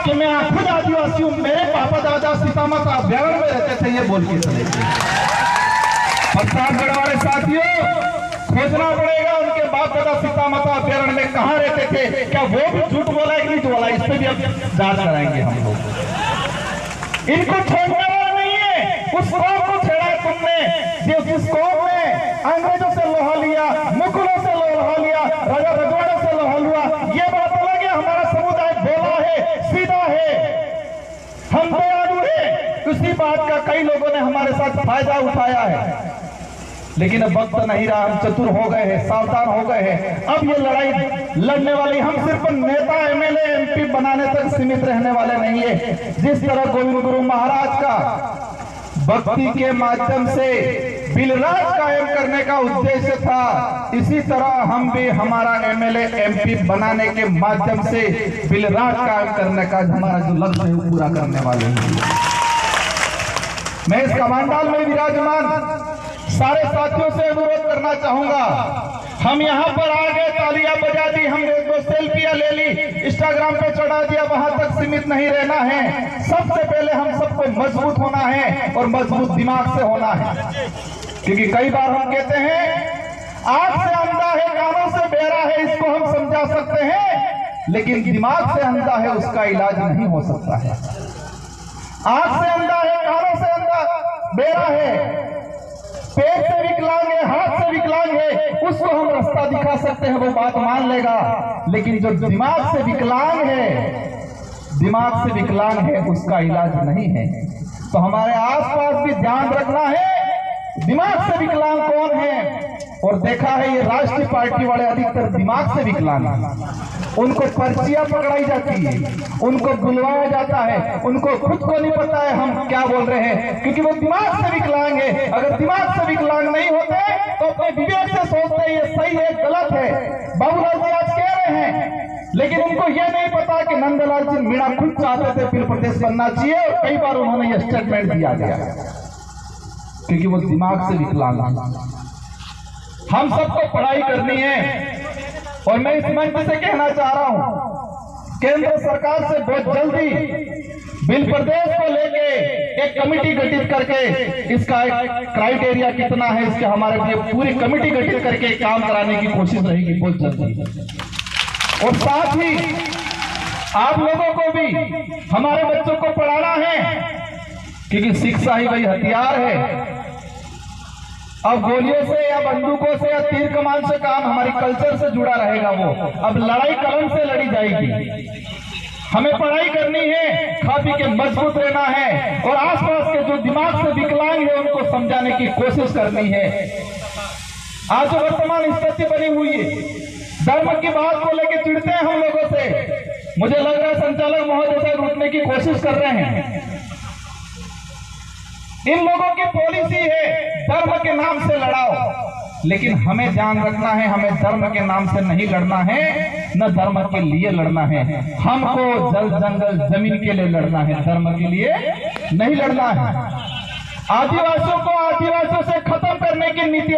कि मैं खुद आदिवासी हूं, मेरे पापा दादा सीतामाता अभ्यारण्य में रहते थे, ये बोल के चले प्रतापगढ़ वाले साथियों, खोजना पड़ेगा उनके बाप दादा सीतामाता अभ्यारण्य में कहां रहते थे, क्या वो भी झूठ बोला है कि नहीं बोला, इस पर भी अब जांच कराएंगे हम लोग। इनको छोड़ने वाला नहीं है। उस कौम को छेड़ा है तुमने, जिस कौम ने अंग्रेजों से लोहा लिया, मुगलों से लोहा लिया, राजा रजवाड़ों से लोहा लिया। ये बात अलग है, हमारा समुदाय भोला है, सीधा है, हम दयालु है। उसी बात का कई लोगों ने हमारे साथ फायदा उठाया है, लेकिन अब वक्त नहीं रहा, हम चतुर हो गए हैं, सावधान हो गए हैं। अब ये लड़ाई लड़ने वाली हम सिर्फ नेता एमएलए एमपी बनाने तक सीमित रहने वाले नहीं है। जिस तरह गोविंद गुरु महाराज का भक्ति के माध्यम से बिलराज कायम करने का उद्देश्य था, इसी तरह हम भी हमारा एमएलए एमपी बनाने के माध्यम से बिलराज कायम करने का हमारा जो लक्ष्य है वो पूरा करने वाले हैं। मैं इस कमांडाल में विराजमान सारे साथियों से अनुरोध करना चाहूंगा, हम यहाँ पर आ गए, तालियां बजा दी, हमने दो सेल्फियां ले ली, इंस्टाग्राम पे चढ़ा दिया, वहां तक सीमित नहीं रहना है। सबसे पहले हम सबको मजबूत होना है और मजबूत दिमाग से होना है, क्योंकि कई बार हम कहते हैं आंख से अंधा है, कानों से बहरा है, इसको हम समझा सकते हैं, लेकिन दिमाग से अंधा है, उसका इलाज नहीं हो सकता है। आंख से अंधा है, कानों से अंधा बहरा है, पेट से विकलांग है, हाथ से विकलांग है, उसको हम रास्ता दिखा सकते हैं, वो बात मान लेगा। लेकिन जो दिमाग से विकलांग है, दिमाग से विकलांग है, उसका इलाज नहीं है। तो हमारे आसपास भी ध्यान रखना है, दिमाग से विकलांग कौन है। और देखा है ये राष्ट्रीय पार्टी वाले अधिकतर दिमाग से विकलांग हैं, उनको पर्चियां पकड़ाई जाती है, उनको बुलवाया जाता है, उनको खुद को नहीं पता है हम क्या बोल रहे हैं, क्योंकि वो दिमाग से विकलांग है। अगर दिमाग से विकलांग नहीं होते तो अपने विवेक से सोचते हैं ये सही है गलत है। बाबूलाल जी आज कह रहे हैं, लेकिन उनको ये नहीं पता कि नंदलाल जी मीणा खुद चाहते थे फिर प्रदेश बनना चाहिए, और कई बार उन्होंने ये स्टेटमेंट दिया गया, क्योंकि वो दिमाग से विकलांग है। हम सबको पढ़ाई करनी है, और मैं इस मंच से कहना चाह रहा हूं, केंद्र सरकार से बहुत जल्दी बिल प्रदेश को लेके एक कमेटी गठित करके, इसका एक क्राइटेरिया कितना है, इसके हमारे लिए पूरी कमेटी गठित करके काम कराने की कोशिश रहेगी बहुत जल्दी। और साथ ही आप लोगों को भी हमारे बच्चों को पढ़ाना है, क्योंकि शिक्षा ही वही हथियार है। अब गोलियों से या बंदूकों से या तीर कमान से काम हमारी कल्चर से जुड़ा रहेगा, वो अब लड़ाई कलम से लड़ी जाएगी। हमें पढ़ाई करनी है, खा पी के मजबूत रहना है, और आसपास के जो दिमाग से विकलांग है उनको समझाने की कोशिश करनी है। आज जो वर्तमान स्थिति बनी हुई है, धर्म की बात को लेकर चिढ़ते हैं हम लोगों से, मुझे लग रहा है संचालक महोदय से रोकने की कोशिश कर रहे हैं। इन लोगों की पॉलिसी है धर्म के नाम से लड़ाओ, लेकिन हमें ध्यान रखना है, हमें धर्म के नाम से नहीं लड़ना है, न धर्म के लिए लड़ना है। हमको जल जंगल जमीन के लिए लड़ना है, धर्म के लिए नहीं लड़ना है। आदिवासियों को आदिवासियों से खत्म करने की नीति